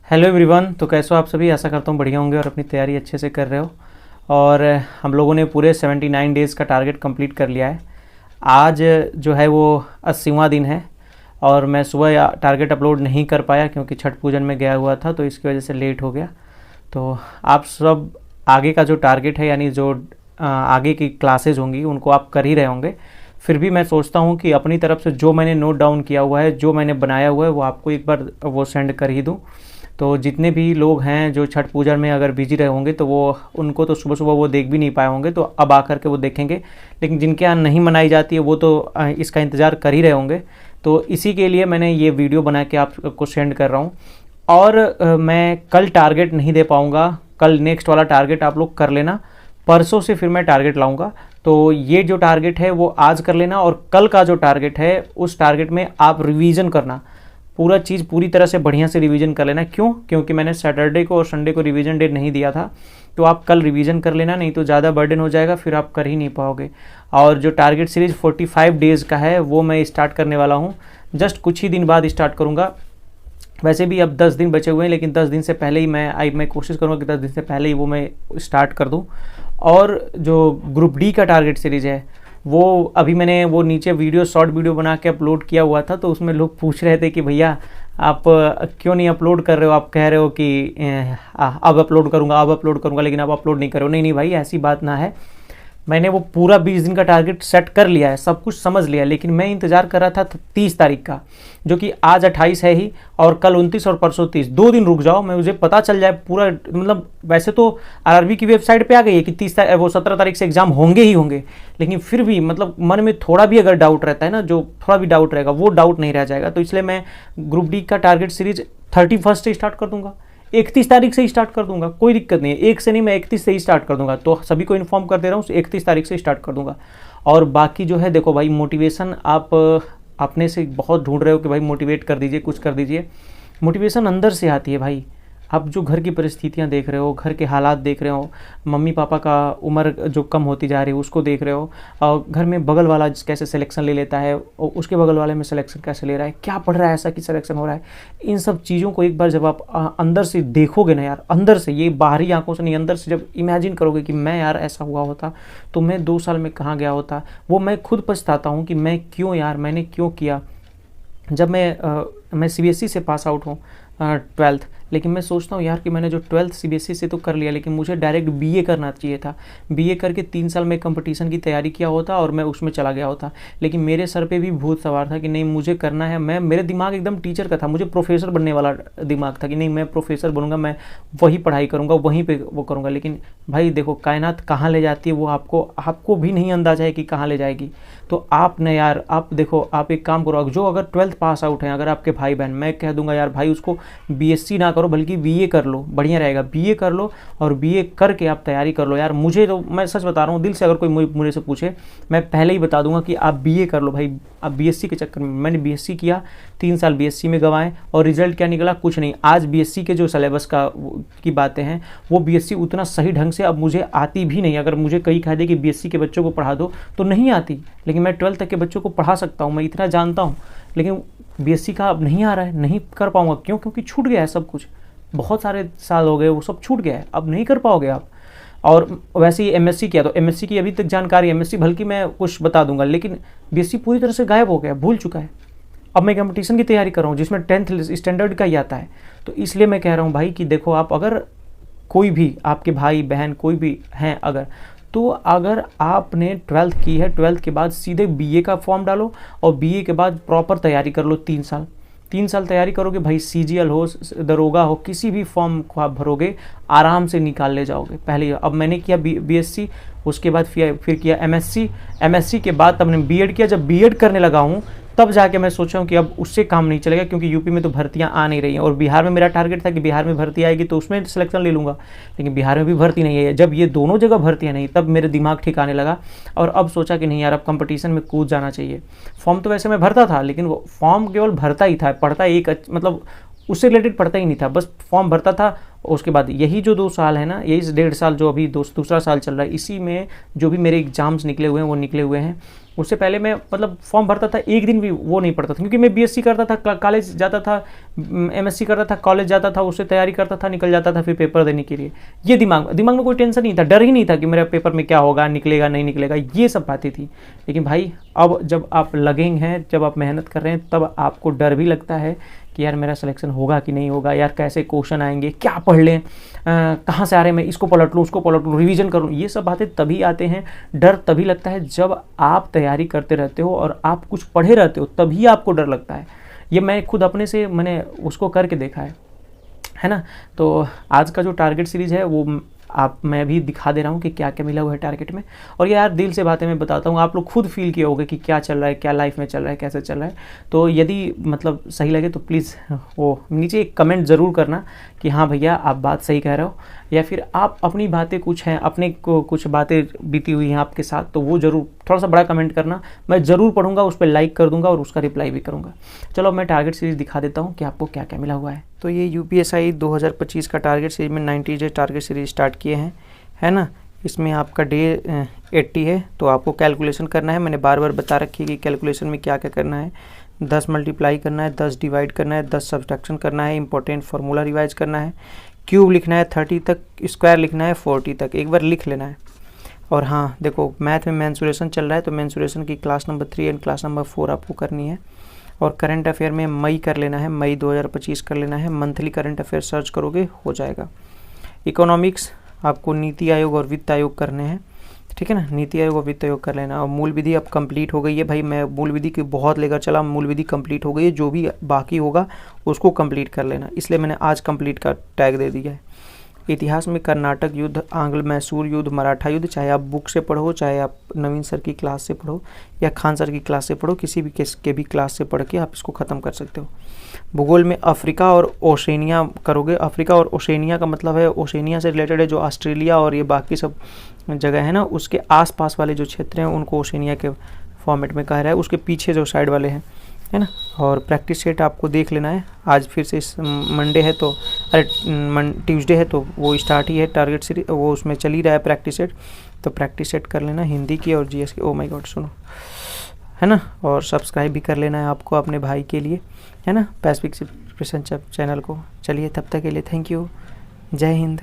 Hello everyone. तो कैसे हो आप सभी? आशा करता हूँ बढ़िया होंगे और अपनी तैयारी अच्छे से कर रहे हो। और हम लोगों ने पूरे 79 डेज़ का टारगेट कंप्लीट कर लिया है। आज जो है वो 80वां दिन है और मैं सुबह टारगेट अपलोड नहीं कर पाया क्योंकि छठ पूजन में गया हुआ था, तो इसकी वजह से लेट हो गया। तो आप सब आगे का जो टारगेट है, यानी जो आगे की क्लासेज होंगी उनको आप कर ही रहे होंगे। फिर भी मैं सोचता हूँ कि अपनी तरफ से जो मैंने नोट डाउन किया हुआ है, जो मैंने बनाया हुआ है, वो आपको एक बार वो सेंड कर ही दूँ। तो जितने भी लोग हैं जो छठ पूजा में अगर बिजी रहे होंगे तो वो उनको तो सुबह सुबह वो देख भी नहीं पाए होंगे, तो अब आकर के वो देखेंगे। लेकिन जिनके यहाँ नहीं मनाई जाती है वो तो इसका इंतज़ार कर ही रहे होंगे। तो इसी के लिए मैंने ये वीडियो बना के आपको सेंड कर रहा हूँ। और मैं कल टारगेट नहीं दे पाऊँगा। कल नेक्स्ट वाला टारगेट आप लोग कर लेना। परसों से फिर मैं टारगेट लाऊंगा। तो ये जो टारगेट है वो आज कर लेना, और कल का जो टारगेट है उस टारगेट में आप रिवीजन करना। पूरा चीज़ पूरी तरह से बढ़िया से रिवीजन कर लेना। क्यों? क्योंकि मैंने सैटरडे को और संडे को रिवीजन डे नहीं दिया था। तो आप कल रिवीजन कर लेना, नहीं तो ज़्यादा बर्डन हो जाएगा, फिर आप कर ही नहीं पाओगे। और जो टारगेट सीरीज़ 45 डेज़ का है वो मैं स्टार्ट करने वाला हूँ। जस्ट कुछ ही दिन बाद स्टार्ट करूँगा। वैसे भी अब 10 दिन बचे हुए हैं, लेकिन 10 दिन से पहले ही मैं कोशिश करूँगा कि 10 दिन से पहले ही वो मैं स्टार्ट कर दूँ। और जो ग्रुप डी का टारगेट सीरीज़ है वो अभी मैंने वो नीचे वीडियो शॉर्ट वीडियो बना के अपलोड किया हुआ था। तो उसमें लोग पूछ रहे थे कि भैया आप क्यों नहीं अपलोड कर रहे हो, आप कह रहे हो कि अब अपलोड करूँगा, लेकिन आप अपलोड नहीं कर रहे हो। नहीं नहीं भाई, ऐसी बात ना है। मैंने वो पूरा 20 दिन का टारगेट सेट कर लिया है, सब कुछ समझ लिया, लेकिन मैं इंतज़ार कर रहा था 30 तारीख का, जो कि आज 28 है ही, और कल 29 और परसों 30। 2 दिन रुक जाओ, मैं मुझे पता चल जाए पूरा। मतलब वैसे तो आरआरबी की वेबसाइट पे आ गई है कि 17 तारीख से एग्जाम होंगे ही होंगे, लेकिन फिर भी मतलब मन में थोड़ा भी अगर डाउट रहता है ना, जो थोड़ा भी डाउट रहेगा वो डाउट नहीं रह जाएगा। तो इसलिए मैं ग्रुप डी का टारगेट सीरीज 31 से स्टार्ट कर दूंगा, 31 तारीख से ही स्टार्ट कर दूंगा। कोई दिक्कत नहीं है, एक से नहीं, मैं 31 से ही स्टार्ट कर दूंगा। तो सभी को इन्फॉर्म कर दे रहा हूँ, 31 तारीख से स्टार्ट कर दूंगा। और बाकी जो है देखो भाई, मोटिवेशन आप अपने से बहुत ढूंढ रहे हो कि भाई मोटिवेट कर दीजिए, कुछ कर दीजिए। मोटिवेशन अंदर से आती है भाई। आप जो घर की परिस्थितियाँ देख रहे हो, घर के हालात देख रहे हो, मम्मी पापा का उम्र जो कम होती जा रही है उसको देख रहे हो, और घर में बगल वाला कैसे सिलेक्शन ले लेता है, और उसके बगल वाले में सिलेक्शन कैसे ले रहा है, क्या पढ़ रहा है ऐसा कि सिलेक्शन हो रहा है। इन सब चीज़ों को एक बार जब आप अंदर से देखोगे ना यार, अंदर से, ये बाहरी आंखों से नहीं, अंदर से जब इमेजिन करोगे कि मैं यार ऐसा हुआ होता तो मैं 2 साल में कहाँ गया होता, वो मैं खुद पछताता हूँ कि मैं क्यों यार, मैंने क्यों किया। जब मैं सीबीएसई से पास आउट हूँ 12th, लेकिन मैं सोचता हूँ यार कि मैंने जो 12th सीबीएसई से तो कर लिया, लेकिन मुझे डायरेक्ट बीए करना चाहिए था। बीए करके 3 साल में कंपटीशन की तैयारी किया होता और मैं उसमें चला गया होता। लेकिन मेरे सर पे भी भूत सवार था कि नहीं, मुझे करना है। मेरे दिमाग एकदम टीचर का था, मुझे प्रोफेसर बनने वाला दिमाग था कि नहीं, मैं प्रोफेसर बनूंगा, मैं वही पढ़ाई करूँगा, वहीं पर वो करूँगा। लेकिन भाई देखो, कायनात कहाँ ले जाती है वो आपको भी नहीं अंदाजा है कि कहाँ ले जाएगी। तो आपने यार, आप देखो, आप एक काम करो, जो अगर 12th पास आउट हैं, अगर आपके भाई बहन, मैं कह दूंगा यार भाई उसको बीएससी ना करो बल्कि बीए कर लो, बढ़िया रहेगा। बीए कर लो और बीए करके आप तैयारी कर लो यार। मुझे तो, मैं सच बता रहा हूँ दिल से, अगर कोई मुझे से पूछे मैं पहले ही बता दूंगा कि आप बीए कर लो भाई। आप बीएससी के चक्कर में, मैंने बीएससी किया, 3 साल बीएससी में गंवाए, और रिजल्ट क्या निकला? कुछ नहीं। आज बीएससी के जो सिलेबस की बातें हैं, वो बीएससी उतना सही ढंग से अब मुझे आती भी नहीं। अगर मुझे कहीं कह दे कि बीएससी के बच्चों को पढ़ा दो तो नहीं आती, लेकिन मैं 12th तक के बच्चों को पढ़ा सकता हूँ, मैं इतना जानता हूँ। लेकिन बीएससी का अब नहीं आ रहा है, नहीं कर पाऊंगा। क्यों? क्योंकि छूट गया है सब कुछ, बहुत सारे साल हो गए, वो सब छूट गया है, अब नहीं कर पाओगे आप। और वैसे ही एमएससी किया, तो एमएससी की अभी तक जानकारी, एमएससी बल्कि मैं कुछ बता दूंगा, लेकिन बीएससी पूरी तरह से गायब हो गया, भूल चुका है। अब मैं कंपटीशन की तैयारी कर रहा हूँ जिसमें 10th स्टैंडर्ड का ही आता है। तो इसलिए मैं कह रहा हूँ भाई कि देखो, आप अगर कोई भी, आपके भाई बहन कोई भी हैं अगर, तो अगर आपने 12th की है, 12th के बाद सीधे बीए का फॉर्म डालो, और बीए के बाद प्रॉपर तैयारी कर लो। 3 साल तैयारी करोगे भाई, सीजीएल हो, दरोगा हो, किसी भी फॉर्म को आप भरोगे, आराम से निकाल ले जाओगे। पहले अब मैंने किया बीएससी, उसके बाद फिर किया एमएससी के बाद तब मैंने बीएड किया। जब बीएड करने लगा हूँ तब जाके मैं सोचा हूँ कि अब उससे काम नहीं चलेगा, क्योंकि यूपी में तो भर्तियाँ आ नहीं रही हैं, और बिहार में मेरा टारगेट था कि बिहार में भर्ती आएगी तो उसमें सिलेक्शन ले लूँगा, लेकिन बिहार में भी भर्ती नहीं है। जब ये दोनों जगह भर्तियाँ नहीं, तब मेरे दिमाग ठिकाने लगा, और अब सोचा कि नहीं यार, अब कंपटीशन में कूद जाना चाहिए। फॉर्म तो वैसे मैं भरता था, लेकिन वो फॉर्म केवल भरता ही था, पढ़ता एक मतलब उससे रिलेटेड पढ़ता ही नहीं था, बस फॉर्म भरता था। उसके बाद यही जो 2 साल है ना, यही 1.5 साल जो अभी दूसरा साल चल रहा है, इसी में जो भी मेरे एग्जाम्स निकले हुए हैं वो निकले हुए हैं। उससे पहले मैं मतलब फॉर्म भरता था, एक दिन भी वो नहीं पढ़ता था, क्योंकि मैं बीएससी करता था, कॉलेज जाता था, एमएससी करता था, कॉलेज जाता था, उससे तैयारी करता था, निकल जाता था फिर पेपर देने के लिए। ये दिमाग में कोई टेंशन नहीं था, डर ही नहीं था कि मेरे पेपर में क्या होगा, निकलेगा नहीं निकलेगा, ये सब बातें थी। लेकिन भाई अब जब आप लगे हैं, जब आप मेहनत कर रहे हैं, तब आपको डर भी लगता है कि यार मेरा सिलेक्शन होगा कि नहीं होगा, यार कैसे क्वेश्चन आएंगे, क्या पढ़ लें, कहाँ से आ रहे हैं, मैं इसको पलट लूँ, उसको पलट लूँ, रिवीजन करूँ। ये सब बातें तभी आते हैं, डर तभी लगता है जब आप तैयारी करते रहते हो और आप कुछ पढ़े रहते हो, तभी आपको डर लगता है। ये मैं खुद अपने से मैंने उसको करके देखा है ना। तो आज का जो टारगेट सीरीज़ है वो मैं भी दिखा दे रहा हूँ कि क्या क्या मिला हुआ है टारगेट में। और ये यार दिल से बातें मैं बताता हूँ, आप लोग खुद फील किए होगे कि क्या चल रहा है, क्या लाइफ में चल रहा है, कैसे चल रहा है। तो यदि मतलब सही लगे तो प्लीज़ वो नीचे एक कमेंट ज़रूर करना कि हाँ भैया आप बात सही कह रहे हो, या फिर आप अपनी बातें कुछ हैं, अपने को कुछ बातें बीती हुई हैं आपके साथ, तो वो ज़रूर थोड़ा सा बड़ा कमेंट करना, मैं ज़रूर पढ़ूंगा, उस पर लाइक कर दूंगा और उसका रिप्लाई भी करूंगा। चलो मैं टारगेट सीरीज़ दिखा देता हूँ कि आपको क्या क्या मिला हुआ है। तो ये यूपीएससी 2025 का टारगेट सीरीज में 90 डे टारगेट सीरीज स्टार्ट किए हैं, है ना। इसमें आपका डे 80 है, तो आपको कैलकुलेशन करना है। मैंने बार बार बता रखी है कि कैलकुलेशन में क्या क्या करना है। 10 मल्टीप्लाई करना है, 10 डिवाइड करना है, 10 सब्ट्रैक्शन करना है, इंपॉर्टेंट फार्मूला रिवाइज करना है, क्यूब लिखना है 30 तक, स्क्वायर लिखना है 40 तक, एक बार लिख लेना है। और हाँ देखो, मैथ में मेंसुरेशन चल रहा है, तो मेंसुरेशन की class number 3 and class number 4 आपको करनी है। और करंट अफेयर में मई कर लेना है, मई 2025 कर लेना है। मंथली करंट अफेयर सर्च करोगे हो जाएगा। इकोनॉमिक्स आपको नीति आयोग और वित्त आयोग करने हैं, ठीक है ना। नीति आयोग और वित्त आयोग कर लेना। और मूल विधि अब कंप्लीट हो गई है भाई, मैं मूल विधि की बहुत लेकर चला, मूल विधि कंप्लीट हो गई है, जो भी बाकी होगा उसको कंप्लीट कर लेना, इसलिए मैंने आज कंप्लीट का टैग दे दिया है। इतिहास में कर्नाटक युद्ध, आंग्ल मैसूर युद्ध, मराठा युद्ध, चाहे आप बुक से पढ़ो, चाहे आप नवीन सर की क्लास से पढ़ो या खान सर की क्लास से पढ़ो, किसी भी के भी क्लास से पढ़ के आप इसको ख़त्म कर सकते हो। भूगोल में अफ्रीका और ओशेनिया करोगे। अफ्रीका और ओशेनिया का मतलब है, ओशेनिया से रिलेटेड है जो ऑस्ट्रेलिया और ये बाकी सब जगह है ना, उसके आसपास वाले जो क्षेत्र हैं उनको ओशेनिया के फॉर्मेट में कहा रहा है, उसके पीछे जो साइड वाले हैं, है ना। और प्रैक्टिस सेट आपको देख लेना है। आज फिर से इस मंडे है तो ट्यूसडे है तो वो स्टार्ट ही है टारगेट सीरीज, वो उसमें चल ही रहा है प्रैक्टिस सेट, तो प्रैक्टिस सेट कर लेना हिंदी की और जीएस की। ओ माय गॉड सुनो, है ना। और सब्सक्राइब भी कर लेना है आपको अपने भाई के लिए, है ना, पैसिफिक प्रिपरेशन चैनल को। चलिए तब तक के लिए थैंक यू, जय हिंद।